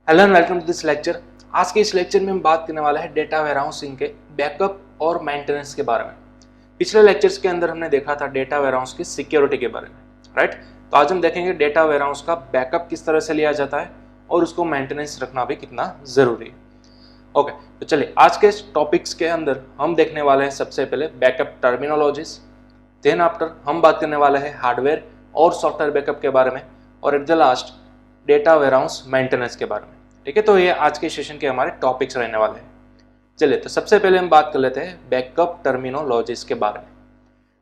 Hello and welcome to this lecture. आज के इस लेक्चर में हम बात करने वाला है डेटा वेयरहाउसिंग के बैकअप और मेंटेनेंस के बारे में। पिछले लेक्चर्स के अंदर हमने देखा था डेटा वेयरहाउस की सिक्योरिटी के बारे में, राइट। तो आज हम देखेंगे डेटा वेयरहाउस का बैकअप किस तरह से लिया जाता है और उसको मेंटेनेंस रखना भी कितना जरूरी है। ओके, तो चलिए आज के टॉपिक्स के अंदर हम देखने वाले हैं सबसे पहले बैकअप टर्मिनोलॉजीज। देन आफ्टर हम बात करने वाले हैं हार्डवेयर और सॉफ्टवेयर बैकअप के बारे में, और at the last data warehouse maintenance के बारे में। ठीक है, तो ये आज के सेशन के हमारे टॉपिक्स रहने वाले हैं। चलिए, तो सबसे पहले हम बात कर लेते हैं बैकअप टर्मिनोलॉजीज के बारे में।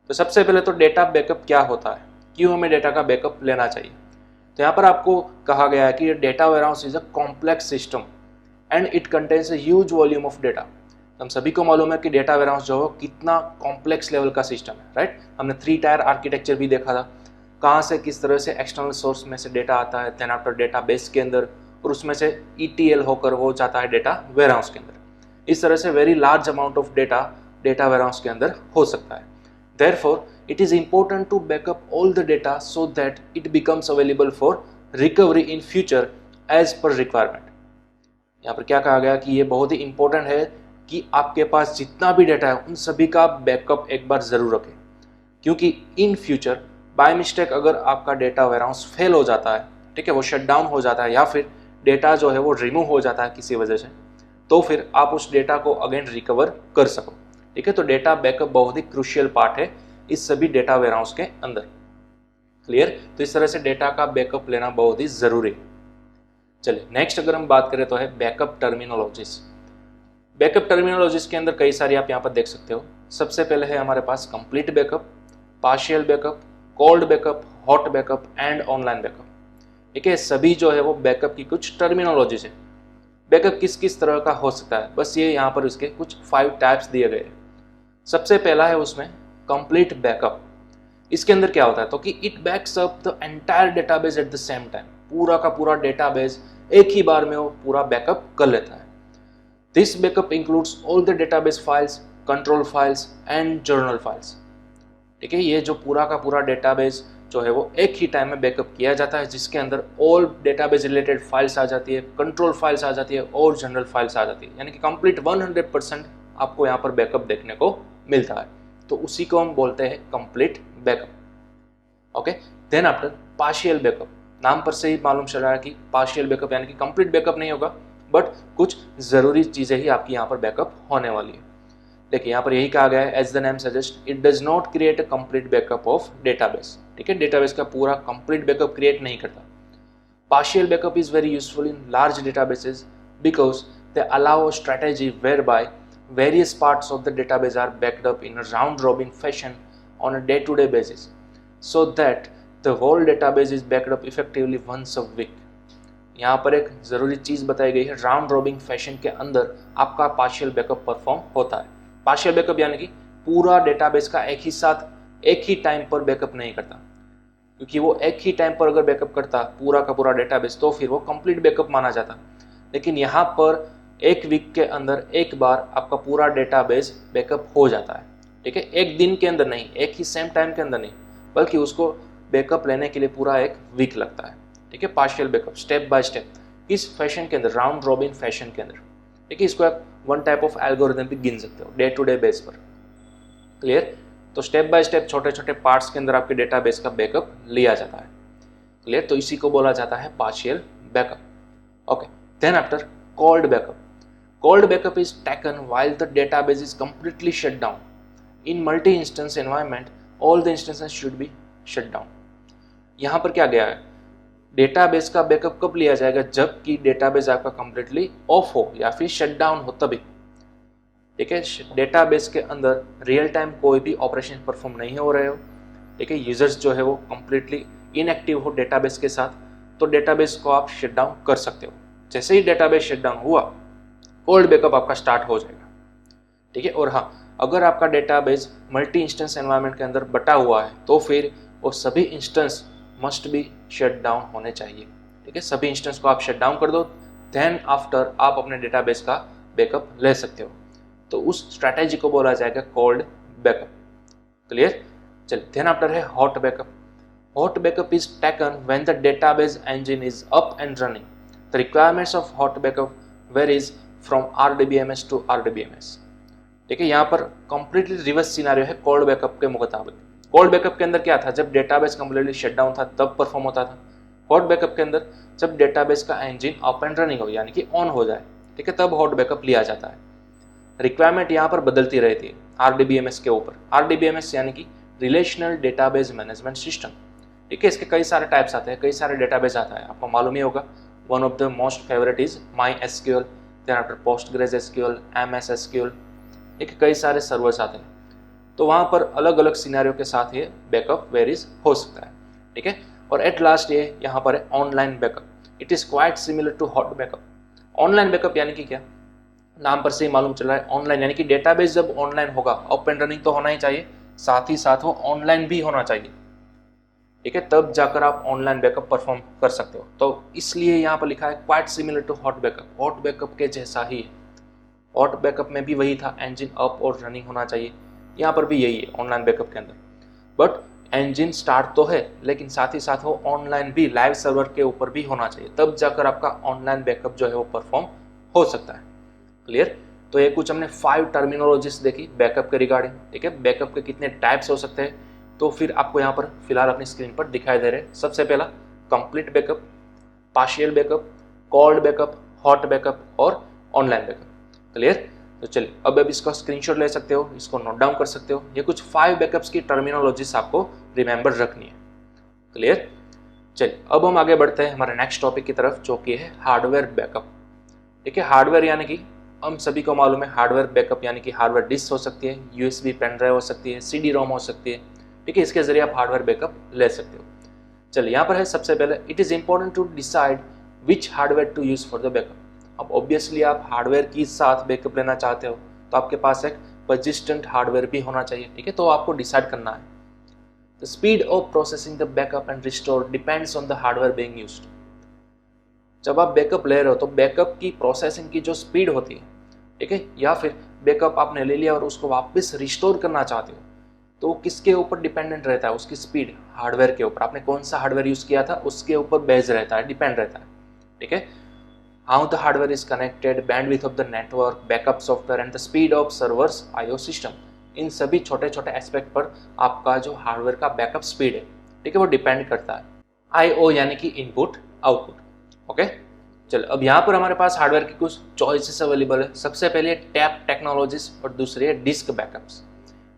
तो सबसे पहले तो डेटा बैकअप क्या होता है, क्यों हमें डेटा का बैकअप लेना चाहिए। तो यहाँ पर आपको कहा गया है कि data warehouse is a complex system and it contains a huge volume of data. हम सभी को मालूम है कि डेटा वेयरहाउस जो है कितना कॉम्प्लेक्स लेवल का सिस्टम है, राइट। हमने 3 टायर आर्किटेक्चर भी देखा था, कहाँ से किस तरह से एक्सटर्नल सोर्स में से डेटा आता है, देन आफ्टर डेटा बेस के अंदर, और उसमें से ETL होकर हो जाता है डेटा वेयरहाउस के अंदर। इस तरह से very large amount of data data warehouse के अंदर हो सकता है। Therefore it is important to backup all the data so that it becomes available for recovery in future as per requirement. यहाँ पर क्या कहा गया कि ये बहुत ही इंपॉर्टेंट है कि आपके पास जितना भी डेटा है उन सभी का बैकअप एक बार जरूर रखें, क्योंकि इन फ्यूचर बाय मिस्टेक अगर आपका डेटा वेयरहाउस फेल हो जाता है, ठीक है, वो शट डाउन हो जाता है या फिर डेटा जो है वो रिमूव हो जाता है किसी वजह से, तो फिर आप उस डेटा को अगेन रिकवर कर सको। ठीक है, तो डेटा बैकअप बहुत ही क्रूशियल पार्ट है इस सभी डेटा वेयरहाउस के अंदर। क्लियर। तो इस तरह से डेटा का बैकअप लेना बहुत ही जरूरी है। चलिए नेक्स्ट अगर हम बात करें तो है बैकअप टर्मिनोलॉजीज। बैकअप टर्मिनोलॉजीज के अंदर कई सारी आप यहाँ पर देख सकते हो। सबसे पहले है हमारे पास complete backup, partial backup, cold backup, hot backup and online backup. ठीक है, सभी जो है वो बैकअप की कुछ टर्मिनोलॉजीज है। बैकअप किस किस तरह का हो सकता है, बस ये यहाँ पर उसके कुछ 5 टाइप्स दिए गए हैं। सबसे पहला है उसमें कंप्लीट बैकअप। इसके अंदर क्या होता है तो कि it backs up the entire database at the same time. पूरा का पूरा डेटाबेस एक ही बार में वो पूरा बैकअप कर लेता है। This backup includes all the database files, control files and journal files. ठीक है, ये जो पूरा का पूरा डेटाबेस जो है वो एक ही टाइम में बैकअप किया जाता है, जिसके अंदर ऑल डेटाबेस रिलेटेड फाइल्स आ जाती है, कंट्रोल फाइल्स आ जाती है और जनरल फाइल्स आ जाती है। यानी कि कंप्लीट 100% आपको यहाँ पर बैकअप देखने को मिलता है। तो उसी को हम बोलते हैं complete backup. Okay, then after partial backup. नाम पर से ही मालूम चल रहा है कि पार्शियल बैकअप यानी कि कंप्लीट बैकअप नहीं होगा, बट कुछ जरूरी चीजें ही आपकी यहाँ पर बैकअप होने वाली है। देखिए यहाँ पर यही कहा गया है, as the name suggest it does not create a complete backup of database. ठीक है, डेटाबेस का पूरा कंप्लीट बैकअप क्रिएट नहीं करता। Partial backup is very useful in large databases because they allow a strategy whereby various parts of the database are backed up in a round robin fashion on a day to day basis so that the whole database is backed up effectively once a week। यहाँ पर एक जरूरी चीज बताई गई है, round robin fashion के अंदर आपका पार्शियल बैकअप परफॉर्म होता है। पार्शियल बैकअप यानी कि पूरा डेटाबेस का एक ही साथ एक ही टाइम पर बैकअप नहीं करता, क्योंकि वो एक ही टाइम पर अगर बैकअप करता पूरा का पूरा डेटाबेस तो फिर वो कंप्लीट बैकअप माना जाता। लेकिन यहाँ पर एक वीक के अंदर एक बार आपका पूरा डेटाबेस बैकअप हो जाता है। ठीक है, एक दिन के अंदर नहीं, एक ही सेम टाइम के अंदर नहीं, बल्कि उसको बैकअप लेने के लिए पूरा एक वीक लगता है। ठीक है, partial backup step by step इस फैशन के अंदर, राउंड रॉबिन फैशन के अंदर। ठीक है, इसको आप वन टाइप ऑफ एल्गोरिथम भी गिन सकते हो डे टू डे बेस पर। क्लियर। तो स्टेप बाय स्टेप छोटे छोटे पार्ट्स के अंदर आपके डेटाबेस का बैकअप लिया जाता है। क्लियर, तो इसी को बोला जाता है partial backup. Okay, then after cold backup. Cold backup is taken while the database is completely shut down. In multi-instance environment, all the instances should be shut down. यहाँ पर क्या गया है, डेटाबेस का बैकअप कब लिया जाएगा, जबकि डेटाबेस आपका कंप्लीटली ऑफ हो या फिर शट डाउन हो तभी। ठीक है, डेटाबेस के अंदर रियल टाइम कोई भी ऑपरेशन परफॉर्म नहीं हो रहे हो। ठीक है, यूजर्स जो है वो कंप्लीटली इनएक्टिव हो डेटाबेस के साथ, तो डेटाबेस को आप शट डाउन कर सकते हो। जैसे ही डेटाबेस शट डाउन हुआ, कोल्ड बैकअप आपका स्टार्ट हो जाएगा। ठीक है, और हाँ, अगर आपका डेटाबेस मल्टी इंस्टेंस एनवायरनमेंट के अंदर बटा हुआ है तो फिर वो सभी instance must be shut down होने चाहिए। ठीक है, सभी इंस्टेंस को आप शट डाउन कर दो, देन आफ्टर आप अपने डेटाबेस का बैकअप ले सकते हो। तो उस स्ट्रैटेजी को बोला जाएगा कोल्ड बैकअप। क्लियर। चलिए, देन आफ्टर है hot backup. Hot backup is taken when the database engine is up and running. The requirements of hot backup varies from RDBMS to RDBMS। ठीक है, यहाँ पर कंप्लीटली रिवर्स सिनेरियो है cold backup के मुताबिक। Cold backup के अंदर क्या था, जब डेटाबेस कंप्लीटली शटडाउन था तब परफॉर्म होता था। हॉट बैकअप के अंदर जब डेटाबेस का इंजन अप एंड रनिंग हो यानी कि ऑन हो जाए, ठीक है, तब हॉट बैकअप लिया जाता है। रिक्वायरमेंट यहाँ पर बदलती रहती है RDBMS के ऊपर। RDBMS यानी कि रिलेशनल डेटाबेस मैनेजमेंट सिस्टम। ठीक है, इसके कई सारे टाइप्स आते हैं, कई सारे डेटाबेस आता है, आपको मालूम ही होगा। One of the most favourite is MySQL, then after PostgreSQL, MSSQL। ठीक है, कई सारे सर्वर्स आते हैं, तो वहाँ पर अलग अलग सिनेरियो के साथ ये बैकअप वेरीज हो सकता है। ठीक है, और एट लास्ट ये यहाँ पर है online backup. It is quite similar to hot backup. Online backup यानी कि क्या, नाम पर से ही मालूम चल रहा है ऑनलाइन, यानी कि डेटाबेस जब ऑनलाइन होगा, अप एंड रनिंग तो होना ही चाहिए, साथ ही साथ वो ऑनलाइन भी होना चाहिए। ठीक है, तब जाकर आप ऑनलाइन बैकअप परफॉर्म कर सकते हो। तो इसलिए यहाँ पर लिखा है quite similar to hot backup. Hot backup के जैसा ही है। हॉट बैकअप में भी वही था, इंजन अप और रनिंग होना चाहिए, यहाँ पर भी यही है ऑनलाइन बैकअप के अंदर। बट इंजन स्टार्ट तो है, लेकिन साथ ही साथ वो ऑनलाइन भी लाइव सर्वर के ऊपर भी होना चाहिए, तब जाकर आपका ऑनलाइन बैकअप जो है वो परफॉर्म हो सकता है। क्लियर? तो ये कुछ हमने 5 टर्मिनोलॉजीज देखी बैकअप के रिगार्डिंग। ठीक है, बैकअप के कितने टाइप्स हो सकते हैं, तो फिर आपको यहाँ पर फिलहाल अपनी स्क्रीन पर दिखाई दे रहे हैं। सबसे पहला complete backup, partial backup, cold backup, hot backup और ऑनलाइन बैकअप। क्लियर? तो चलिए अब इसका स्क्रीनशॉट ले सकते हो, इसको नोट डाउन कर सकते हो। ये कुछ 5 बैकअप्स की टर्मिनोलॉजीज आपको रिमेंबर रखनी है। क्लियर? चलिए अब हम आगे बढ़ते हैं हमारे नेक्स्ट टॉपिक की तरफ, जो कि है हार्डवेयर बैकअप। ठीक है, हार्डवेयर यानी कि हम सभी को मालूम है हार्डवेयर बैकअप यानी कि हार्डवेयर डिस्क हो सकती है, USB पेन ड्राइव हो सकती है, CD-ROM हो सकती है। ठीक है, इसके जरिए आप हार्डवेयर बैकअप ले सकते हो। चलिए यहाँ पर है सबसे पहले, it is important to decide which hardware to use for the backup. अब ऑब्वियसली आप हार्डवेयर की साथ बैकअप लेना चाहते हो, तो आपके पास एक पर्सिस्टेंट हार्डवेयर भी होना चाहिए। ठीक है, तो आपको डिसाइड करना है। The speed of processing the backup and restore depends on the hardware being used. जब आप बैकअप ले रहे हो तो बैकअप की प्रोसेसिंग की जो स्पीड होती है, ठीक है, या फिर बैकअप आपने ले लिया और उसको वापस रिस्टोर करना चाहते हो, तो किसके ऊपर डिपेंडेंट रहता है, उसकी स्पीड हार्डवेयर के ऊपर। आपने कौन सा हार्डवेयर यूज़ किया था उसके ऊपर बेस्ड रहता है, डिपेंड रहता है। ठीक है, how the hardware is connected, bandwidth of the network, backup software and the speed of servers IO system, इन सभी छोटे छोटे एस्पेक्ट पर आपका जो हार्डवेयर का बैकअप स्पीड है, ठीक है, वो डिपेंड करता है। IO यानी कि इनपुट आउटपुट। ओके, चलो अब यहाँ पर हमारे पास हार्डवेयर की कुछ चॉइसेस अवेलेबल है। सबसे पहले टैप टेक्नोलॉजीज और दूसरी है डिस्क बैकअप्स।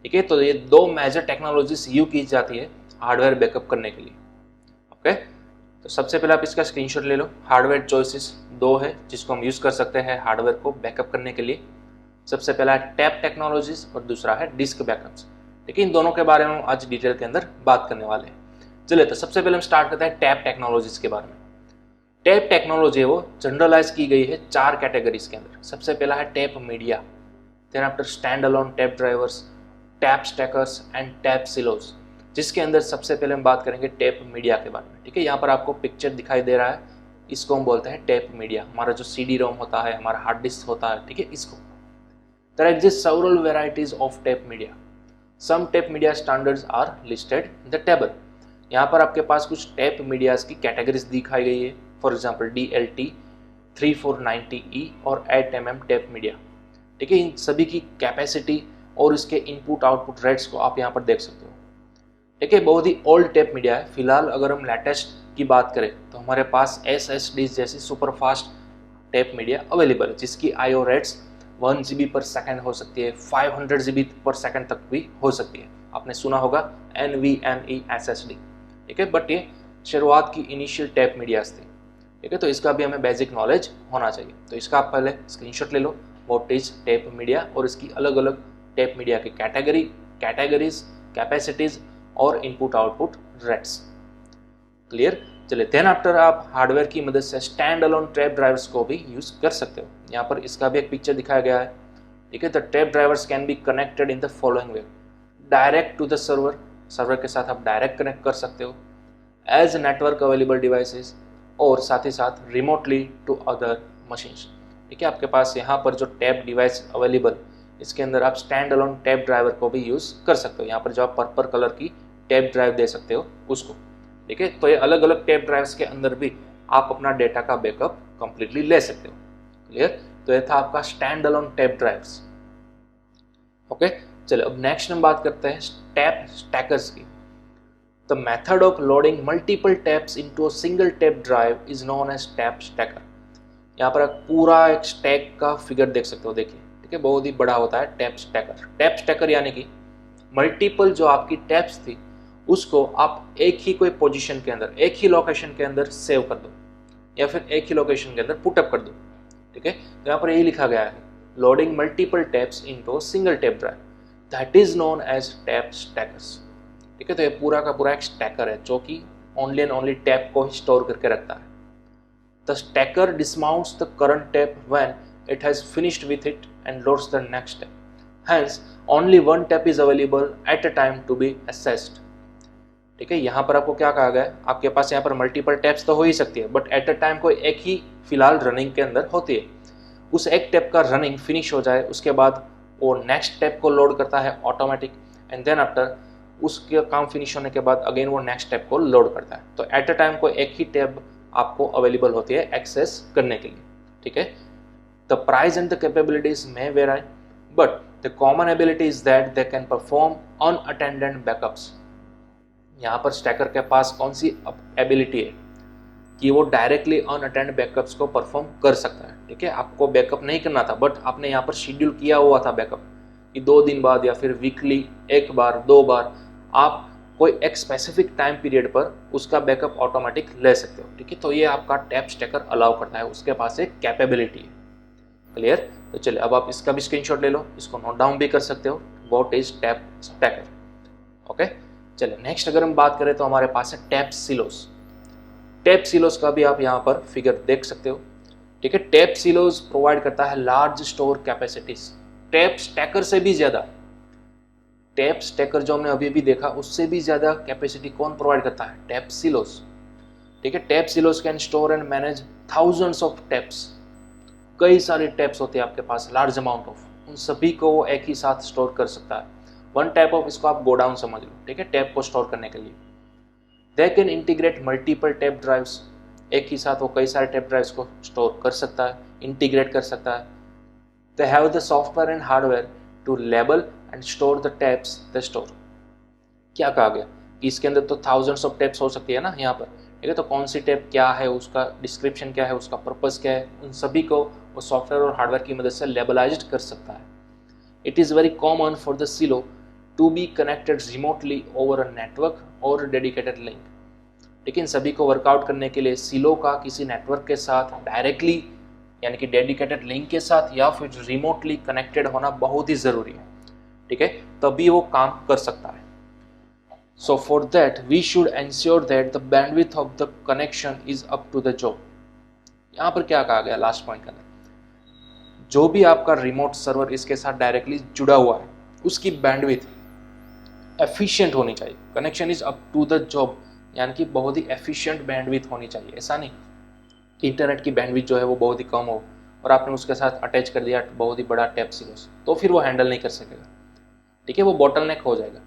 ठीक है, तो ये 2 मेजर टेक्नोलॉजीज यूज की जाती है हार्डवेयर बैकअप करने के लिए। ओके, तो सबसे पहले आप इसका स्क्रीनशॉट ले लो। हार्डवेयर चॉइसेस 2 है जिसको हम यूज कर सकते हैं हार्डवेयर को बैकअप करने के लिए। सबसे पहला है टैप टेक्नोलॉजीज और दूसरा है डिस्क बैकअप्स। ठीक है, इन दोनों के बारे में हम आज डिटेल के अंदर बात करने वाले हैं। चलिए तो सबसे पहले हम स्टार्ट करते हैं टैप टेक्नोलॉजीज के बारे में। टैप टेक्नोलॉजी है वो जनरलाइज की गई है 4 कैटेगरीज के अंदर। सबसे पहला है tape media, then after stand alone tape drivers, tape stackers and tape silos, जिसके अंदर सबसे पहले हम बात करेंगे टैप मीडिया के बारे में। ठीक है, यहाँ पर आपको पिक्चर दिखाई दे रहा है, इसको हम बोलते हैं टैप मीडिया। हमारा जो CD-ROM होता है, हमारा हार्ड डिस्क होता है, ठीक है, इसको। There exist several varieties of tape media, some tape media standards are listed in the table. यहाँ पर आपके पास कुछ टैप मीडियाज की कैटेगरीज दिखाई गई है। फॉर एग्जाम्पल DLT 3490E और 8mm टैप मीडिया। ठीक है, इन सभी की कैपेसिटी और इसके इनपुट आउटपुट रेट्स को आप यहाँ पर देख सकते हो। ठीक है, बहुत ही ओल्ड टैप मीडिया है। फिलहाल अगर हम लेटेस्ट की बात करें तो हमारे पास SSD जैसी super fast tap media available है, जिसकी IO रेट्स 1 GB पर सेकेंड हो सकती है, 500 GB पर सेकेंड तक भी हो सकती है। आपने सुना होगा NVMe SSD। ठीक है, बट ये शुरुआत की इनिशियल टैप मीडियाज थी। ठीक है, तो इसका भी हमें बेसिक नॉलेज होना चाहिए। तो इसका आप पहले स्क्रीनशॉट ले लो, व्हाट इज टैप मीडिया और इसकी अलग अलग टैप मीडिया की कैटेगरीज, कैपेसिटीज और इनपुट आउटपुट रेट्स। क्लियर? चलिए, देन आफ्टर आप हार्डवेयर की मदद से स्टैंड अलोन टैप ड्राइवर्स को भी यूज कर सकते हो। यहाँ पर इसका भी एक पिक्चर दिखाया गया है। ठीक है, the tape drivers can be connected in the following way, direct to the server के साथ आप डायरेक्ट कनेक्ट कर सकते हो, एज नेटवर्क अवेलेबल डिवाइसेस, और साथ ही साथ रिमोटली टू अदर मशीन्स। ठीक है, आपके पास यहाँ पर जो टैप डिवाइस अवेलेबल, इसके अंदर आप स्टैंड अलोन टैप ड्राइवर को भी यूज़ कर सकते हो। यहाँ पर जो आप पर्पल कलर की टैप ड्राइव दे सकते हो उसको। ठीक है, तो ये अलग अलग टैप ड्राइव्स के अंदर भी आप अपना डेटा का बैकअप कंप्लीटली ले सकते हो। क्लियर? तो ये था आपका stand alone tape drives. Okay, चलो अब नेक्स्ट हम बात करते हैं टेप स्टैकर्स की। The method of loading multiple tapes into a single tape drive is known as tape stacker. यहाँ पर आप पूरा एक स्टैक का फिगर देख सकते हो, देखिए, ठीक है, बहुत ही बड़ा होता है टैप स्टैकर। टैप स्टैकर यानी कि मल्टीपल जो आपकी टैप्स थी उसको आप एक ही कोई पोजीशन के अंदर, एक ही लोकेशन के अंदर सेव कर दो या फिर एक ही लोकेशन के अंदर पुटअप कर दो। ठीक है, तो यहाँ पर यही लिखा गया है, loading multiple tapes into single tape drive, that is known as tape stackers. ठीक है, तो ये पूरा का पूरा एक स्टैकर है जो कि ओनली एंड ओनली टैप को ही स्टोर करके रखता है। The stacker dismounts the current tape when it has finished with it and loads the next tape, hence only one tape is available at a time to be accessed. ठीक है, यहाँ पर आपको क्या कहा गया है, आपके पास यहाँ पर मल्टीपल टैप्स तो हो ही सकती है, बट एट अ टाइम कोई एक ही फिलहाल रनिंग के अंदर होती है। उस एक टैप का रनिंग फिनिश हो जाए उसके बाद वो नेक्स्ट टैप को लोड करता है ऑटोमेटिक, एंड देन आफ्टर उसके काम फिनिश होने के बाद अगेन वो नेक्स्ट टैप को लोड करता है। तो एट अ टाइम कोई एक ही टैप आपको अवेलेबल होती है एक्सेस करने के लिए। ठीक है, the price and the capabilities में vary, but the common ability is that they can perform unattended backups. यहाँ पर स्टैकर के पास कौन सी एबिलिटी है कि वो डायरेक्टली अनअटेंड बैकअप्स को परफॉर्म कर सकता है। ठीक है, आपको बैकअप नहीं करना था बट आपने यहाँ पर शेड्यूल किया हुआ था बैकअप कि 2 दिन बाद या फिर वीकली 1 बार 2 बार आप कोई एक स्पेसिफिक टाइम पीरियड पर उसका बैकअप ऑटोमेटिक ले सकते हो। ठीक है, तो ये आपका टैप स्टैकर अलाउ करता है, उसके पास एक कैपेबिलिटी है। क्लियर? तो चलिए अब आप इसका भी स्क्रीनशॉट ले लो, इसको नोट डाउन भी कर सकते हो, what is tap stacker. Okay, चलिए नेक्स्ट अगर हम बात करें तो हमारे पास है टैप सिलोस। टैप सिलोस का भी आप यहाँ पर फिगर देख सकते हो। ठीक है, टैप सिलोस प्रोवाइड करता है large store capacities, tap stacker से भी ज्यादा। टैप स्टैकर जो हमने अभी भी देखा उससे भी ज्यादा कैपेसिटी कौन प्रोवाइड करता है? Tap silos. ठीक है, tap silos can store and manage thousands of taps. कई सारे टैप्स होते हैं आपके पास, लार्ज अमाउंट ऑफ, उन सभी को वो एक ही साथ स्टोर कर सकता है। वन टाइप ऑफ, इसको आप गोडाउन समझ लो। ठीक है, टैप को स्टोर करने के लिए they can integrate multiple tap drives, एक ही साथ वो कई सारे टैप ड्राइव्स को स्टोर कर सकता है, इंटीग्रेट कर सकता है। They have the software and hardware to label and store the tapes they store. क्या कहा गया कि इसके अंदर तो थाउजेंड्स ऑफ टैप्स हो सकती है ना यहाँ पर। ठीक है, तो कौन सी टैप क्या है, उसका डिस्क्रिप्शन क्या है, उसका पर्पस क्या है, उन सभी को वो सॉफ्टवेयर और हार्डवेयर की मदद से लेबलाइज्ड कर सकता है। It is very common for the silo to be connected remotely over a network और डेडिकेटेड लिंक। लेकिन इन सभी को वर्कआउट करने के लिए सिलो का किसी नेटवर्क के साथ डायरेक्टली यानी कि डेडिकेटेड लिंक के साथ या फिर रिमोटली कनेक्टेड होना बहुत ही ज़रूरी है। ठीक है, तभी वो काम कर सकता है। So for that we should ensure that the bandwidth of the connection is up to the job. यहाँ पर क्या कहा गया लास्ट पॉइंट के अंदर, जो भी आपका रिमोट सर्वर इसके साथ डायरेक्टली जुड़ा हुआ है उसकी बैंडविड्थ एफिशिएंट होनी चाहिए। Connection is up to the job यानी कि बहुत ही एफिशिएंट बैंडविड्थ होनी चाहिए। ऐसा नहीं कि इंटरनेट की बैंडविड्थ जो है वो बहुत ही कम हो और आपने उसके साथ अटैच कर दिया बहुत ही बड़ा टैप सिलोस, तो फिर वो हैंडल नहीं कर सकेगा। ठीक है, वो बॉटलनेक हो जाएगा।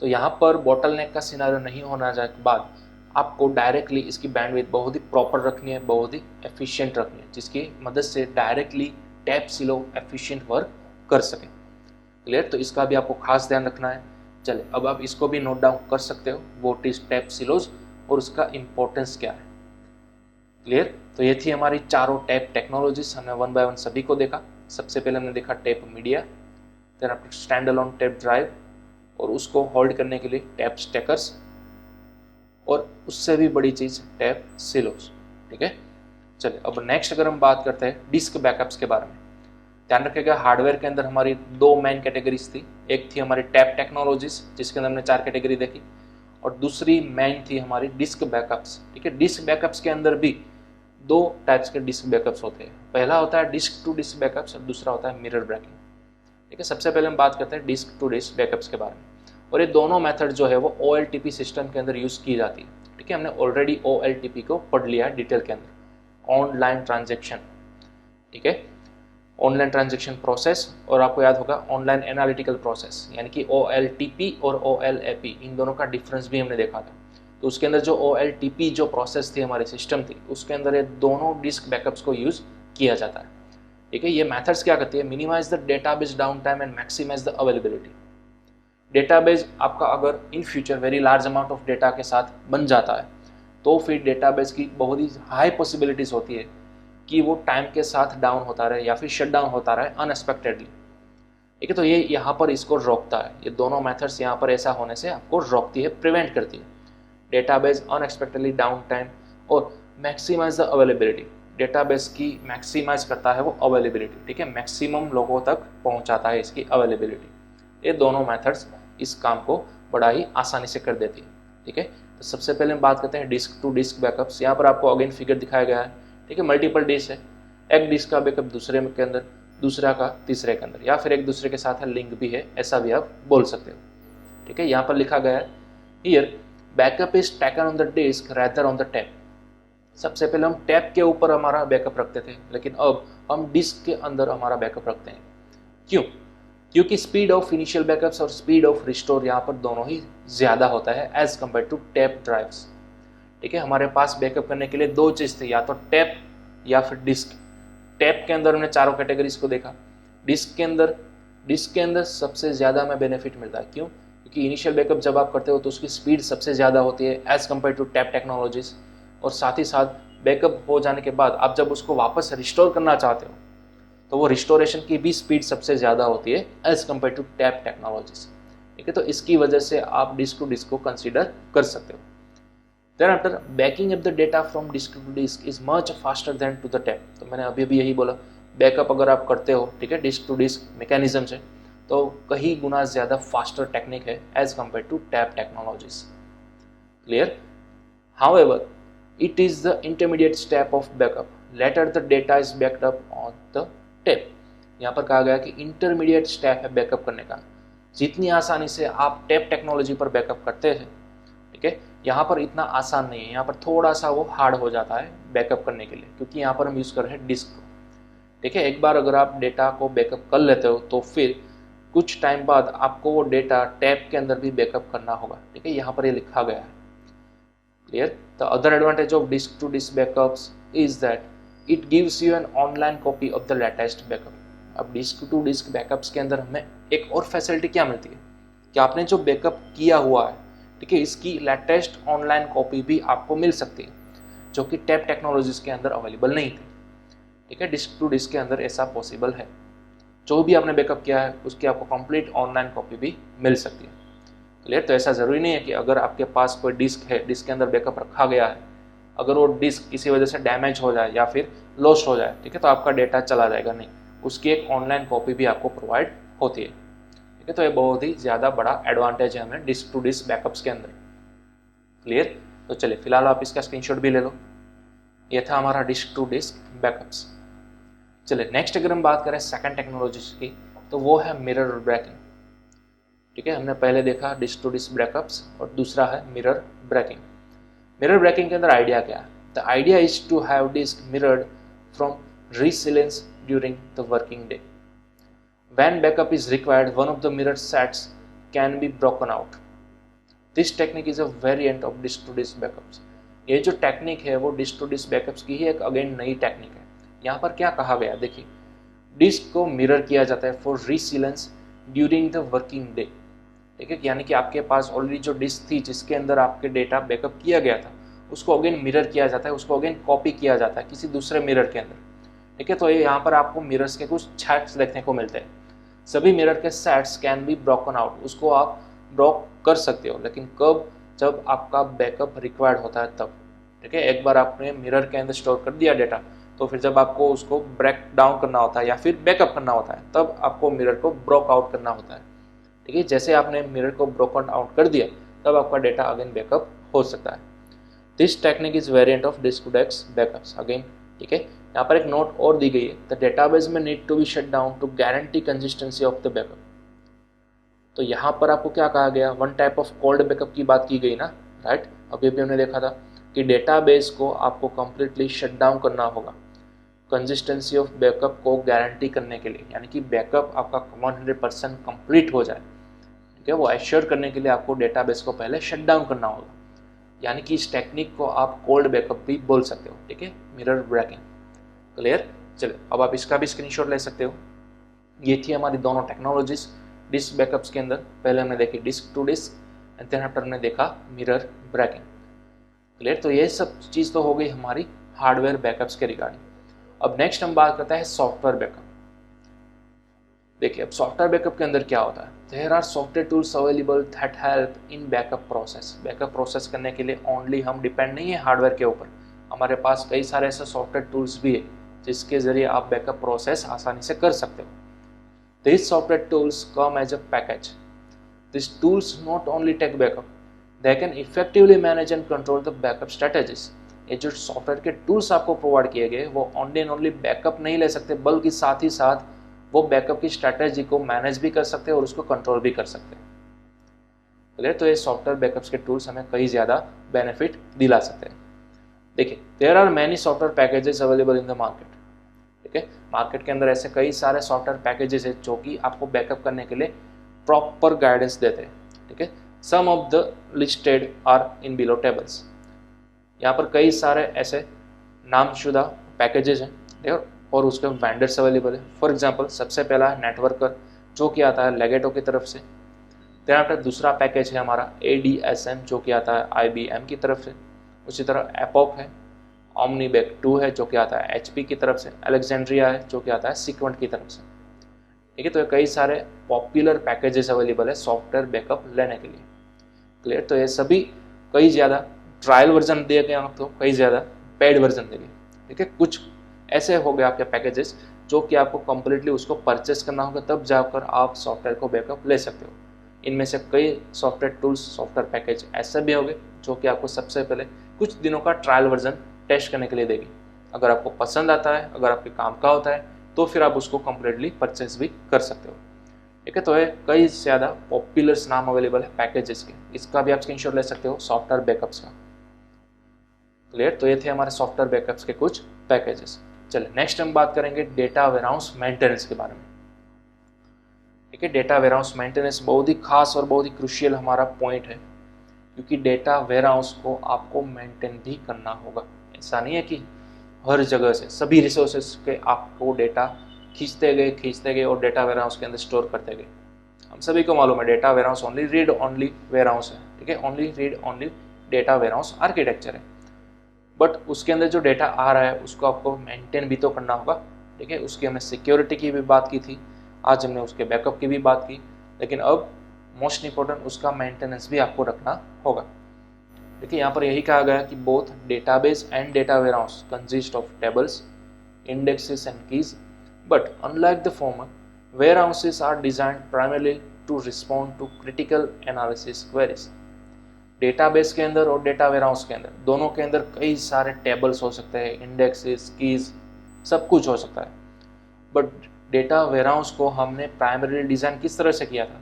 तो यहाँ पर बॉटलनेक का सिनारियो नहीं होना जाए के बाद आपको डायरेक्टली इसकी बैंडविड्थ बहुत ही प्रॉपर रखनी है, बहुत ही एफिशिएंट रखनी है, जिसकी मदद से डायरेक्टली टैप सिलो एफिशिएंट वर्क कर सके। क्लियर? तो इसका भी आपको खास ध्यान रखना है। चले अब आप इसको भी नोट डाउन कर सकते हो, व्हाट इज टैप सिलोस और उसका इंपॉर्टेंस क्या है। क्लियर? तो ये थी हमारी चारों टैप टेक्नोलॉजीज, हमने 1 बाय 1 सभी को देखा। सबसे पहले हमने देखा टैप मीडिया, देन आपको स्टैंड अलोन टैप ड्राइव और उसको होल्ड करने के लिए टैप स्टैकर्स, और उससे भी बड़ी चीज़ टैप सिलोस। ठीक है, चलिए अब नेक्स्ट अगर हम बात करते हैं डिस्क बैकअप्स के बारे में। ध्यान रखिएगा हार्डवेयर के अंदर हमारी 2 मेन कैटेगरीज थी, एक थी हमारी टैप टेक्नोलॉजीज जिसके अंदर हमने 4 कैटेगरी देखी, और दूसरी मेन थी हमारी डिस्क बैकअप्स। ठीक है, डिस्क बैकअप्स के अंदर भी 2 टाइप्स के डिस्क बैकअप्स होते हैं। पहला होता है डिस्क टू डिस्क बैकअप्स और दूसरा होता है मिरर ब्रेकिंग। ठीक है, सबसे पहले हम बात करते हैं डिस्क टू डिस्क बैकअप्स के बारे में, और ये दोनों मेथड जो है वो OLTP सिस्टम के अंदर यूज़ की जाती है। ठीक है, हमने ऑलरेडी OLTP को पढ़ लिया है डिटेल के अंदर, ऑनलाइन ट्रांजेक्शन। ठीक है, ऑनलाइन ट्रांजेक्शन प्रोसेस, और आपको याद होगा ऑनलाइन एनालिटिकल प्रोसेस, यानी कि OLTP और OLAP, इन दोनों का डिफरेंस भी हमने देखा था। तो उसके अंदर जो OLTP जो प्रोसेस थी, हमारी सिस्टम थी, उसके अंदर ये दोनों डिस्क बैकअप्स को यूज़ किया जाता है। ठीक है, ये मेथड्स क्या करती है, minimise the database down time and maximise the availability. Database आपका अगर in future very large amount of data के साथ बन जाता है तो फिर डेटाबेस की बहुत ही हाई पॉसिबिलिटीज़ होती है कि वो टाइम के साथ डाउन होता रहे या फिर शट डाउन होता रहे अनएक्सपेक्टेडली। ठीक है, तो ये यहाँ पर इसको रोकता है, ये दोनों मेथड्स यहाँ पर ऐसा होने से आपको रोकती है, प्रिवेंट करती है। डेटाबेस अनएक्सपेक्टेडली डाउन टाइम और मैक्सिमाइज द अवेलेबिलिटी, डेटाबेस की मैक्सिमाइज करता है वो अवेलेबिलिटी। ठीक है, मैक्सिमम लोगों तक पहुँचाता है इसकी अवेलेबिलिटी। ये दोनों मेथड्स इस काम को बड़ा ही आसानी से कर देती है। ठीक है, तो सबसे पहले हम बात करते हैं डिस्क टू डिस्क बैकअप्स। यहाँ पर आपको अगेन फिगर दिखाया गया है। ठीक है, मल्टीपल डिस्क है, एक डिस्क का बैकअप दूसरे के अंदर, दूसरा का तीसरे के अंदर, या फिर एक दूसरे के साथ है, लिंक भी है, ऐसा भी आप बोल सकते हो। ठीक है, यहाँ पर लिखा गया है here backup is taken on the disk rather on the tape. सबसे पहले हम टैप के ऊपर हमारा बैकअप रखते थे, लेकिन अब हम डिस्क के अंदर हमारा बैकअप रखते हैं। क्यों? क्योंकि स्पीड ऑफ इनिशियल बैकअप्स और स्पीड ऑफ रिस्टोर यहाँ पर दोनों ही ज़्यादा होता है as compare to tape drives. ठीक है, हमारे पास बैकअप करने के लिए दो चीज़ थी, या तो टैप या फिर डिस्क। टैप के अंदर हमने चारों कैटेगरीज को देखा। डिस्क के अंदर सबसे ज़्यादा हमें बेनिफिट मिलता है। क्यों? क्योंकि इनिशियल बैकअप जब आप करते हो तो उसकी स्पीड सबसे ज़्यादा होती है as compare to tape technologies, और साथ ही साथ बैकअप हो जाने के बाद आप जब उसको वापस रिस्टोर करना चाहते हो तो वो रिस्टोरेशन की भी स्पीड सबसे ज़्यादा होती है as compare to tape technologies. ठीक है, तो इसकी वजह से आप डिस्क टू डिस्क को कंसीडर कर सकते हो। Then after backing up the data from disk to disk is much faster than to the tape. तो मैंने अभी भी यही बोला, बैकअप अगर आप करते हो, ठीक है, डिस्क टू डिस्क मैकेनिज्म से, तो कई गुना ज़्यादा फास्टर टेक्निक है as compare to tape technologies. Clear? However it is the intermediate step of backup, later the data is backed up on the tape। यहाँ पर कहा गया कि इंटरमीडिएट स्टेप है बैकअप करने का। जितनी आसानी से आप टैप टेक्नोलॉजी पर बैकअप करते हैं, ठीक है, यहाँ पर इतना आसान नहीं है, यहाँ पर थोड़ा सा वो हार्ड हो जाता है बैकअप करने के लिए, क्योंकि यहाँ पर हम यूज़ कर रहे हैं डिस्क को। ठीक है, एक बार अगर आप डेटा को बैकअप कर लेते हो तो फिर कुछ टाइम बाद आपको वो डेटा टैप के अंदर भी बैकअप करना होगा। ठीक है, यहाँ पर ये लिखा गया है। Clear? The other advantage of disk to disk backups is that it gives you an online copy of the latest backup। अब डिस्क टू डिस्क बैकअप्स के अंदर हमें एक और फैसिलिटी क्या मिलती है कि आपने जो बैकअप किया हुआ है, ठीक है, इसकी लेटेस्ट ऑनलाइन कॉपी भी आपको मिल सकती है, जो कि टैप टेक्नोलॉजीज के अंदर अवेलेबल नहीं थी। ठीक है, डिस्क टू डिस्क के अंदर ऐसा पॉसिबल है। जो भी आपने बैकअप किया है उसकी आपको कंप्लीट ऑनलाइन कॉपी भी मिल सकती है। क्लियर? तो ऐसा ज़रूरी नहीं है कि अगर आपके पास कोई डिस्क है, डिस्क के अंदर बैकअप रखा गया है, अगर वो डिस्क किसी वजह से डैमेज हो जाए या फिर लॉस्ट हो जाए, ठीक है, तो आपका डेटा चला जाएगा, नहीं, उसकी एक ऑनलाइन कॉपी भी आपको प्रोवाइड होती है। ठीक है, तो ये बहुत ही ज़्यादा बड़ा एडवांटेज है हमें डिस्क टू डिस्क बैकअप्स के अंदर। क्लियर? तो चलिए फिलहाल आप इसका स्क्रीनशॉट भी ले लो। ये था हमारा डिस्क टू डिस्क बैकअप्स। चलिए नेक्स्ट अगर हम बात करें सेकंड टेक्नोलॉजी की, तो वो है मिरर ब्रेकिंग। ठीक है, हमने पहले देखा डिस्क टू डिस्क बैकअप्स और दूसरा है मिरर ब्रेकिंग। मिरर ब्रेकिंग के अंदर आइडिया क्या है? The idea is to have disk mirrored from resilience during the working day. When backup is required, one of the mirror sets can be broken out. This technique is a variant of disk to disk backups. ये जो technique है वो disc to disk backups की ही एक again नई technique है। यहाँ पर क्या कहा गया, देखिए, डिस्क को मिरर किया जाता है for resilience during the working day. ठीक है, यानी कि आपके पास ऑलरेडी जो डिस्क थी जिसके अंदर आपके डेटा बैकअप किया गया था, उसको अगेन मिरर किया जाता है, उसको अगेन कॉपी किया जाता है किसी दूसरे मिरर के अंदर। ठीक है, तो ये यहाँ पर आपको मिरर्स के कुछ सेट्स देखने को मिलते हैं। सभी मिरर के sets can be broken out, उसको आप ब्रोक कर सकते हो, लेकिन कब? जब आपका बैकअप रिक्वायर्ड होता है तब। ठीक है, एक बार आपने मिरर के अंदर स्टोर कर दिया डेटा, तो फिर जब आपको उसको ब्रेक डाउन करना होता है या फिर बैकअप करना होता है, तब आपको मिरर को ब्रोक आउट करना होता है। ठीक है, जैसे आपने मिरर को ब्रोकन आउट कर दिया, तब आपका डेटा अगेन बैकअप हो सकता है। This technique is variant of disk to disk backups again. ठीक है, यहाँ पर एक नोट और दी गई है, the database may need to be shut down to guarantee consistency of the backup. तो यहाँ पर आपको क्या कहा गया, one type of cold backup की बात की गई ना, राइट। अभी भी हमने देखा था कि डेटाबेस को आपको कंप्लीटली शट डाउन करना होगा कंसिस्टेंसी ऑफ बैकअप को गारंटी करने के लिए, यानी कि बैकअप आपका 100% कंप्लीट हो जाए। ठीक है, वो एश्योर करने के लिए आपको डेटाबेस को पहले शट डाउन करना होगा। यानी कि इस टेक्निक को आप कोल्ड बैकअप भी बोल सकते हो, ठीक है, मिरर ब्रेकिंग। क्लियर? चलिए अब आप इसका भी स्क्रीनशॉट ले सकते हो। ये थी हमारी दोनों टेक्नोलॉजीज डिस्क बैकअप्स के अंदर। पहले हमने देखी disk to disk and then after हमने देखा मिरर ब्रेकिंग। क्लियर? तो ये सब चीज़ तो हो गई हमारी हार्डवेयर बैकअप्स के रिगार्डिंग। अब नेक्स्ट हम बात करते हैं सॉफ्टवेयर बैकअप। देखिए अब सॉफ्टवेयर बैकअप के अंदर क्या होता है, there are software tools available that help in backup process. Backup process करने के लिए ओनली हम डिपेंड नहीं है हार्डवेयर के ऊपर, हमारे पास कई सारे ऐसे सॉफ्टवेयर टूल्स भी है जिसके जरिए आप बैकअप प्रोसेस आसानी से कर सकते हो। This software tools come as a package. This tools not only take backup, they can effectively manage and control the backup strategies. ये जो सॉफ्टवेयर के टूल्स आपको प्रोवाइड किए गए वो ओनली एंड ओनली बैकअप नहीं ले सकते, बल्कि साथ ही साथ वो बैकअप की स्ट्रैटेजी को मैनेज भी कर सकते हैं और उसको कंट्रोल भी कर सकते हैं। क्लियर? तो ये सॉफ्टवेयर बैकअप्स के टूल्स हमें कई ज़्यादा बेनिफिट दिला सकते हैं। देखिए there are many software packages available in the market, ठीक है, मार्केट के अंदर ऐसे कई सारे सॉफ्टवेयर पैकेजेस हैं जो कि आपको बैकअप करने के लिए प्रॉपर गाइडेंस देते हैं, ठीक है। Some of the listed are in below tables. यहाँ पर कई सारे ऐसे नामशुदा पैकेजेस हैं, देखो, और उसके वेंडर्स अवेलेबल है। फॉर एग्जांपल सबसे पहला है नेटवर्कर जो कि आता है लेगेटो की तरफ से। देन आफ्टर दूसरा पैकेज है हमारा ADSM जो कि आता है IBM की तरफ से। उसी तरह एपोक है, ओमनीबैक 2 है जो कि आता है HP की तरफ से, अलेक्जेंड्रिया है जो कि आता है सीक्वेंट की तरफ से, ठीक है। तो ये कई सारे पॉपुलर पैकेजेस अवेलेबल है सॉफ्टवेयर बैकअप लेने के लिए। क्लियर? तो ये सभी कई ज़्यादा ट्रायल वर्जन दिए गए आपको, कई ज़्यादा पेड वर्जन दिए गए, ठीक है। कुछ ऐसे हो गए आपके पैकेजेस जो कि आपको कम्प्लीटली उसको परचेस करना होगा, तब जाकर आप सॉफ्टवेयर को बैकअप ले सकते हो। इनमें से कई सॉफ्टवेयर टूल्स, सॉफ्टवेयर पैकेज ऐसे भी होंगे जो कि आपको सबसे पहले कुछ दिनों का ट्रायल वर्जन टेस्ट करने के लिए देगी। अगर आपको पसंद आता है, अगर आपके काम का होता है, तो फिर आप उसको कम्प्लीटली परचेस भी कर सकते हो, ठीक है। तो ये कई ज़्यादा पॉपुलर नाम अवेलेबल है पैकेजेस के, इसका भी आप स्क्रीनशॉट ले सकते हो सॉफ्टवेयर बैकअप्स का। क्लियर? तो ये थे हमारे सॉफ्टवेयर बैकअप्स के कुछ पैकेजेस। चलिए नेक्स्ट हम बात करेंगे डेटा वेयरहाउस मेंटेनेंस के बारे में, ठीक है। डेटा वेयरहाउस मेंटेनेंस बहुत ही खास और बहुत ही क्रूशियल हमारा पॉइंट है, क्योंकि डेटा वेयरहाउस को आपको मेंटेन भी करना होगा। ऐसा नहीं है कि हर जगह से सभी रिसोर्सेज के आपको डेटा खींचते गए और डेटा वेयरहाउस के अंदर स्टोर करते गए। हम सभी को मालूम है data warehouse only read only warehouse है, ठीक है, only read only data warehouse architecture है। बट उसके अंदर जो डेटा आ रहा है उसको आपको मेंटेन भी तो करना होगा, ठीक है। उसकी हमने सिक्योरिटी की भी बात की थी, आज हमने उसके बैकअप की भी बात की, लेकिन अब मोस्ट इंपॉर्टेंट उसका मेंटेनेंस भी आपको रखना होगा। देखिए यहाँ पर यही कहा गया कि both database and data warehouse consist of tables, indexes and keys, but unlike the former, warehouses are designed primarily to respond to critical analysis queries. Database के अंदर और डेटा वेयरहाउस के अंदर दोनों के अंदर कई सारे टेबल्स हो सकते हैं, इंडेक्सेस, कीज, सब कुछ हो सकता है। बट डेटा वेयरहाउस को हमने प्राइमरी डिज़ाइन किस तरह से किया था,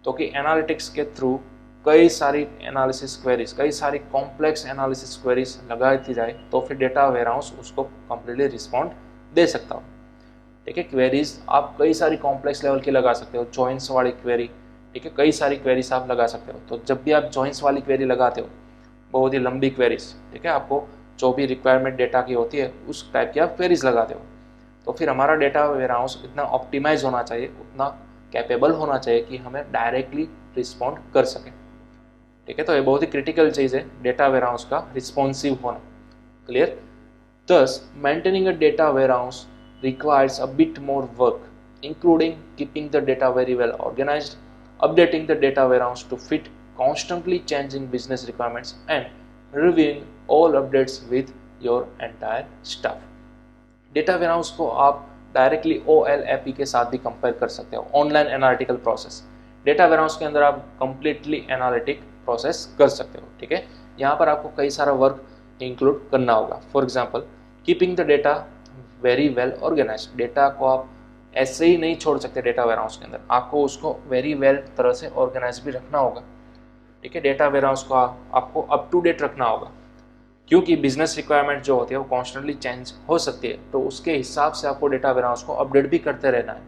तो कि एनालिटिक्स के थ्रू कई सारी एनालिसिस क्वेरीज, कई सारी कॉम्प्लेक्स एनालिसिस क्वेरीज लगाई थी जाए तो फिर डेटा वेयरहाउस उसको कम्प्लीटली रिस्पॉन्ड दे सकता हो, ठीक है। क्वेरीज आप कई सारी कॉम्प्लेक्स लेवल की लगा सकते हो, जॉइंट्स वाली क्वेरी, ठीक है, कई सारी क्वेरीज आप लगा सकते हो। तो जब भी आप जॉइंट्स वाली क्वेरी लगाते हो, बहुत ही लंबी क्वेरीज, ठीक है, आपको जो भी रिक्वायरमेंट डेटा की होती है उस टाइप की आप क्वेरीज लगाते हो, तो फिर हमारा डेटा वेयरहाउस इतना ऑप्टिमाइज होना चाहिए, उतना कैपेबल होना चाहिए कि हमें डायरेक्टली रिस्पॉन्ड कर सके, ठीक है। तो ये बहुत ही क्रिटिकल चीज़ है डेटा वेयरहाउस का रिस्पॉन्सिव होना। Clear? Thus maintaining a data warehouse requires a bit more work, including keeping the data very well organized, updating the data warehouse to fit constantly changing business requirements, and reviewing all updates with your entire staff. Data warehouse को आप directly OLAP के साथ भी compare कर सकते हो, online analytical process. Data warehouse के अंदर आप कंप्लीटली एनालिटिक प्रोसेस कर सकते हो, ठीक है। यहाँ पर आपको कई सारा वर्क इंक्लूड करना होगा। For example keeping the data very well organise, data को आप ऐसे ही नहीं छोड़ सकते डेटा वेयरहाउस के अंदर, आपको उसको वेरी वेल तरह से ऑर्गेनाइज भी रखना होगा, ठीक है। डेटा वेयरहाउस को आपको अप टू डेट रखना होगा, क्योंकि बिजनेस रिक्वायरमेंट जो होती है वो कॉन्स्टेंटली चेंज हो सकती है, तो उसके हिसाब से आपको डेटा वेयरहाउस को अपडेट भी करते रहना है।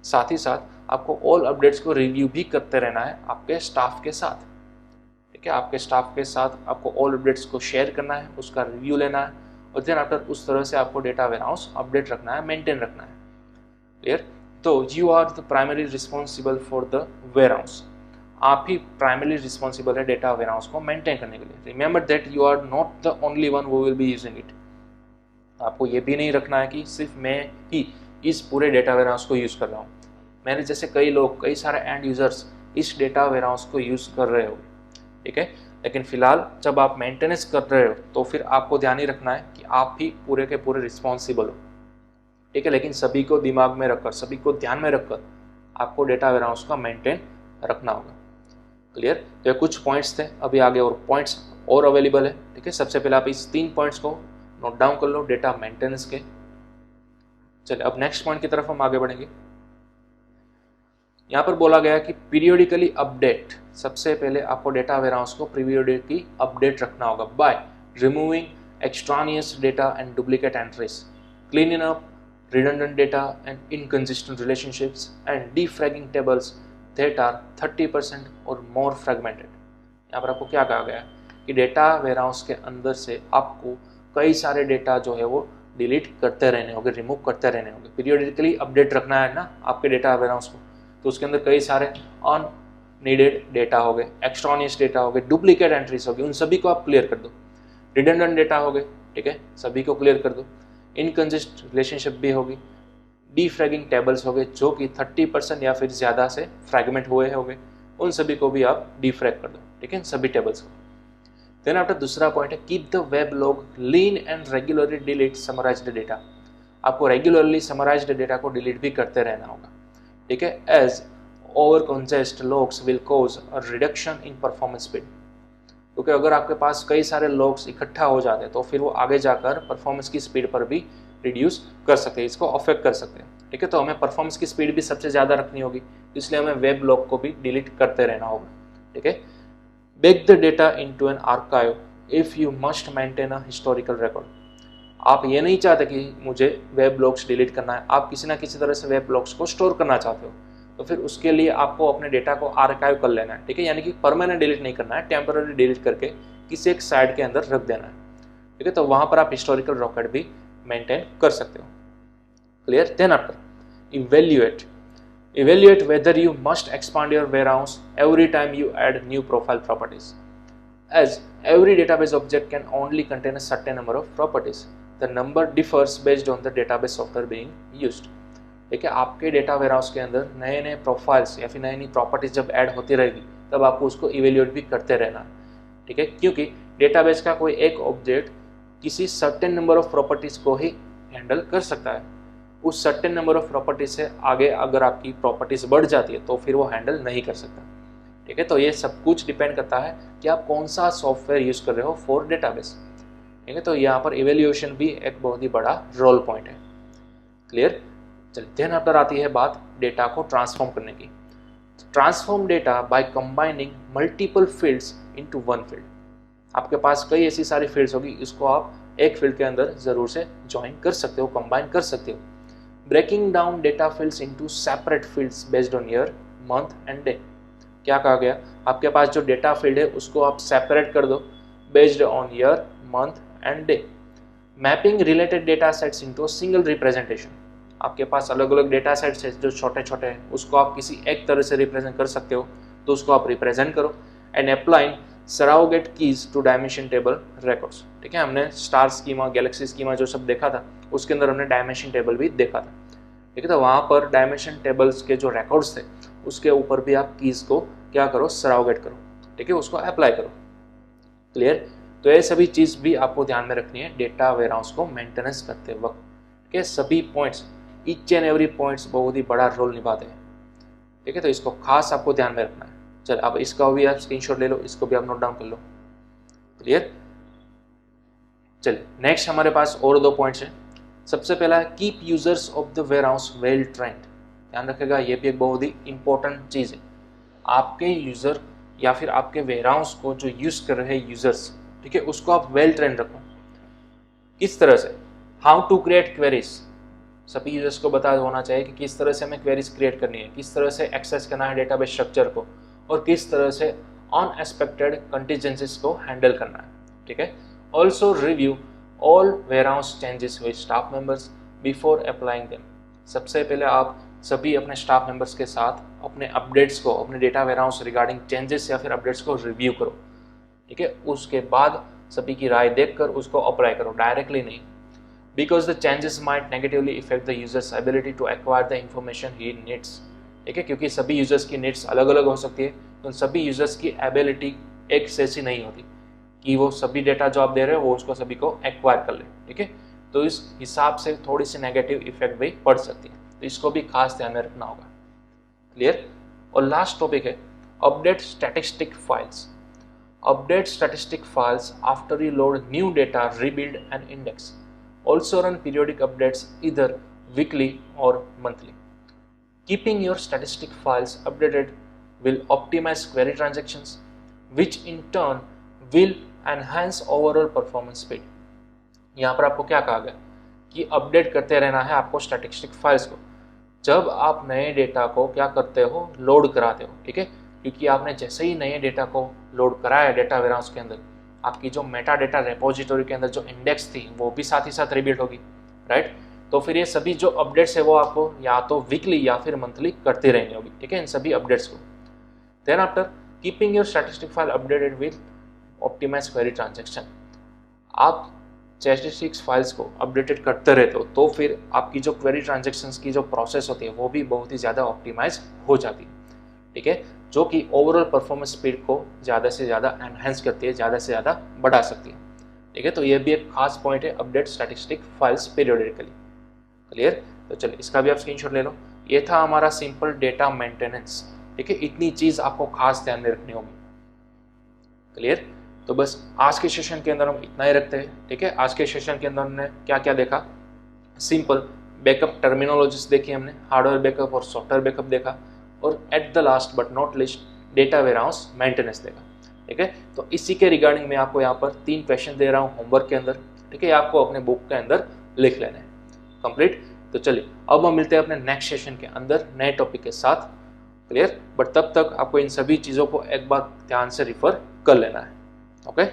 साथ ही साथ आपको ऑल अपडेट्स को रिव्यू भी करते रहना है आपके स्टाफ के साथ, ठीक ठीक है, आपके स्टाफ के साथ आपको ऑल अपडेट्स को शेयर करना है, उसका रिव्यू लेना है और देन आफ्टर उस तरह से आपको डेटा वेयरहाउस अपडेट रखना है, मेंटेन रखना है। क्लियर? तो you are the primary responsible for the warehouse, आप ही प्राइमरी रिस्पॉन्सिबल है डेटा वेयरहाउस को मेंटेन करने के लिए। Remember that you are not the only one who will be using it. आपको ये भी नहीं रखना है कि सिर्फ मैं ही इस पूरे डेटा वेयरहाउस को यूज़ कर रहा हूँ, मेरे जैसे कई लोग, कई सारे एंड यूजर्स इस डेटा वेयरहाउस को यूज़ कर रहे हो, ठीक है। लेकिन फिलहाल जब आप मेंटेनेंस कर रहे हो तो फिर आपको ध्यान ही रखना है कि आप ही पूरे के पूरे रिस्पॉन्सिबल हो, ठीक है। लेकिन सभी को दिमाग में रखकर, सभी को ध्यान में रखकर आपको डेटा वेयरहाउस का मेंटेन रखना होगा। क्लियर? तो ये कुछ पॉइंट्स थे, अभी आगे और पॉइंट्स और अवेलेबल है, ठीक है। सबसे पहले आप इस 3 पॉइंट्स को नोट डाउन कर लो डेटा मेंटेनेंस के। चलिए अब नेक्स्ट पॉइंट की तरफ हम आगे बढ़ेंगे। यहाँ पर बोला गया कि पीरियोडिकली अपडेट, सबसे पहले आपको डेटा वेयरहाउस को पीरियोडिकली अपडेट रखना होगा by removing extraneous data and duplicate entries, cleaning up redundant data and inconsistent relationships and defragging tables that are 30% or more fragmented। यहाँ पर आपको क्या कहा गया है कि डेटा वेयरहाउस के अंदर से आपको कई सारे डेटा जो है वो डिलीट करते रहने होंगे, रिमूव करते रहने होंगे। पीरियोडिकली अपडेट रखना है ना आपके डेटा वेयरहाउस को, तो उसके अंदर कई सारे अननीडेड डेटा हो गए, एक्सट्रानियस डेटा हो गए, डुप्लीकेट एंट्रीज हो गई, उन सभी को आप क्लियर कर दो। रिडंडेंट डेटा हो गए, ठीक है, सभी को क्लियर कर दो। इनकंसिस्टेंट रिलेशनशिप भी होगी, डीफ्रैगिंग टेबल्स हो गए जो कि 30% या फिर ज़्यादा से फ्रैगमेंट हुए होंगे, उन सभी को भी आप डीफ्रैग कर दो, ठीक है, सभी टेबल्स को। देन आफ्टर दूसरा पॉइंट है keep the web log lean and regularly delete summarised data. आपको रेगुलरली समराइज्ड डेटा को डिलीट भी करते रहना होगा, ठीक है, as over congest logs will cause a reduction in performance speed. क्योंकि अगर आपके पास कई सारे लॉग्स इकट्ठा हो जाते हैं तो फिर वो आगे जाकर परफॉर्मेंस की स्पीड पर भी रिड्यूस कर सकते हैं, इसको अफेक्ट कर सकते हैं, ठीक है। तो हमें परफॉर्मेंस की स्पीड भी सबसे ज़्यादा रखनी होगी, इसलिए हमें वेब लॉग को भी डिलीट करते रहना होगा, ठीक है। Back the data into an archive if you must maintain a historical record. आप ये नहीं चाहते कि मुझे वेब लॉग्स डिलीट करना है, आप किसी ना किसी तरह से वेब लॉग्स को स्टोर करना चाहते हो, तो फिर उसके लिए आपको अपने डेटा को आर्काइव कर लेना है, ठीक है। यानी कि परमानेंट डिलीट नहीं करना है, टेम्पररी डिलीट करके किसी एक साइट के अंदर रख देना है, ठीक है। तो वहाँ पर आप हिस्टोरिकल रिकॉर्ड भी मेंटेन कर सकते हो। Clear? Then after evaluate whether you must expand your warehouse every time you add new profile properties, as every database object can only contain a certain number of properties, the number differs based on the database software being used. ठीक है, आपके data warehouse के अंदर नए नए profiles या फिर नई नई प्रॉपर्टीज जब ऐड होती रहेगी तब आपको उसको इवेल्युएट भी करते रहना, ठीक है। क्योंकि डेटाबेस का कोई एक ऑब्जेक्ट किसी सर्टेन नंबर ऑफ प्रॉपर्टीज को ही हैंडल कर सकता है, उस सर्टेन नंबर ऑफ प्रॉपर्टीज से आगे अगर आपकी प्रॉपर्टीज बढ़ जाती है तो फिर वो हैंडल नहीं कर सकता, ठीक है। तो ये सब कुछ डिपेंड करता है कि आप कौन सा सॉफ्टवेयर यूज़ कर रहे हो फॉर डेटाबेस, ठीक है। तो यहाँ पर इवेल्युएशन भी एक बहुत ही बड़ा रोल पॉइंट है। क्लियर? चलिए, देन आफ्टर आती है बात डेटा को ट्रांसफॉर्म करने की। Transform data by combining multiple fields into one field. आपके पास कई ऐसी सारी फील्ड्स होगी, इसको आप एक फील्ड के अंदर जरूर से ज्वाइन कर सकते हो, कंबाइन कर सकते हो। Breaking down data fields into separate fields based on year, month and day. क्या कहा गया? आपके पास जो डेटा फील्ड है उसको आप सेपरेट कर दो based on year, month and day. Mapping related data sets into single representation. आपके पास अलग अलग डेटा सेट्स है जो छोटे छोटे हैं, उसको आप किसी एक तरह से रिप्रेजेंट कर सकते हो, तो उसको आप रिप्रेजेंट करो। And applying surrogate keys to dimension table records. ठीक है, हमने स्टार स्कीमा, गैलेक्सी स्कीमा जो सब देखा था उसके अंदर हमने डायमेंशन टेबल भी देखा था, ठीक है। तो वहाँ पर डायमेंशन टेबल्स के जो रिकॉर्ड्स थे उसके ऊपर भी आप कीज को क्या करो, सराउगेट करो, ठीक है, उसको अप्लाई करो। क्लियर? तो ये सभी चीज़ भी आपको ध्यान में रखनी है डेटा वेयरहाउस को मेंटेनेंस करते वक्त, ठीक है। सभी points, each and every points बहुत ही बड़ा रोल निभाते हैं, ठीक है। तो इसको खास आपको ध्यान में रखना है। चल, अब इसका भी आप स्क्रीनशॉट ले लो, इसको भी आप नोट डाउन कर लो। क्लियर? चलिए, नेक्स्ट हमारे पास और 2 पॉइंट्स हैं। सबसे पहला है keep users of the warehouse well trained. ध्यान रखेगा, ये भी एक बहुत ही इंपॉर्टेंट चीज़ है। आपके यूज़र या फिर आपके वेयरहाउस को जो यूज़ कर रहे हैं यूजर्स, ठीक है, उसको आप वेल ट्रेंड रखो। किस तरह से? How to create queries. सभी यूजर्स को बता होना चाहिए कि किस तरह से हमें क्वेरीज क्रिएट करनी है, किस तरह से एक्सेस करना है डेटाबेस स्ट्रक्चर को, और किस तरह से अनएक्सपेक्टेड कंटीजेंसीज को हैंडल करना है, ठीक है। Also review all warehouse changes with staff members before applying them. सबसे पहले आप सभी अपने स्टाफ मेंबर्स के साथ अपने अपडेट्स को, अपने डेटा वेयरहाउस रिगार्डिंग चेंजेस या फिर अपडेट्स को रिव्यू करो, ठीक है। उसके बाद सभी की राय देखकर उसको अप्लाई करो, डायरेक्टली नहीं, because the changes might negatively affect the users ability to acquire the information he needs, ठीक है। क्योंकि सभी यूजर्स की नीड्स अलग अलग हो सकती है, तो सभी यूजर्स की एबिलिटी एक जैसी नहीं होती कि वो सभी डेटा जो आप दे रहे हो वो उसको सभी को एक्वायर कर ले, ठीक है। तो इस हिसाब से थोड़ी सी नेगेटिव इफेक्ट भी पड़ सकती है, तो इसको भी खास ध्यान में रखना होगा। क्लियर। और लास्ट टॉपिक है update statistic files. Update statistic files after you load new data, rebuild and index. Also run periodic updates either weekly or monthly. Keeping your statistic files updated will optimize query transactions, which in turn will enhance overall performance speed. यहाँ पर आपको क्या कहा गया कि update करते रहना है आपको स्टैटिस्टिक फाइल्स को। जब आप नए डेटा को क्या करते हो, लोड कराते हो, ठीक है। क्योंकि आपने जैसे ही नए डेटा को लोड कराया डेटा वेयरहाउस के अंदर, आपकी जो मेटा डेटा रेपोजिटरी के अंदर जो इंडेक्स थी वो भी साथ ही साथ रिबिल्ड होगी, राइट। तो फिर ये सभी जो अपडेट्स है वो आपको या तो वीकली या फिर मंथली करते रहेंगे होगी, ठीक है, इन सभी अपडेट्स को। Then after keeping your statistic file updated with optimise query transaction. आप स्टैटिस्टिक्स फाइल्स को अपडेटेड करते रहते हो तो फिर आपकी जो क्वेरी ट्रांजेक्शन्स की जो प्रोसेस होती है वो भी बहुत ही ज़्यादा ऑप्टिमाइज हो जाती है, ठीक है, जो कि ओवरऑल परफॉर्मेंस स्पीड को ज़्यादा से ज़्यादा एनहेंस करती है, ज़्यादा से ज़्यादा बढ़ा सकती है, ठीक है। तो ये भी एक खास पॉइंट है update statistic files periodically. Clear. तो चलिए इसका भी आप स्क्रीनशॉट ले लो। ये था हमारा सिंपल डेटा मेंटेनेंस, ठीक है। इतनी चीज़ आपको खास ध्यान में रखनी होगी। क्लियर। तो बस आज के सेशन के अंदर हम इतना ही रखते हैं, ठीक है। आज के सेशन के अंदर हमने क्या क्या देखा, सिंपल बैकअप टर्मिनोलॉजीज देखी हमने, हार्डवेयर बैकअप और सॉफ्टवेयर बैकअप देखा, और at the last but not list data warehouse maintenance देखा, ठीक है। तो इसी के रिगार्डिंग मैं आपको यहाँ पर 3 क्वेश्चन दे रहा हूँ होमवर्क के अंदर, ठीक है। आपको अपने बुक के अंदर लिख लेना है, कंप्लीट। तो चलिए अब हम मिलते हैं अपने नेक्स्ट सेशन के अंदर नए टॉपिक के साथ। क्लियर। बट तब तक आपको इन सभी चीज़ों को एक बार ध्यान से रिफर कर लेना है, ओके।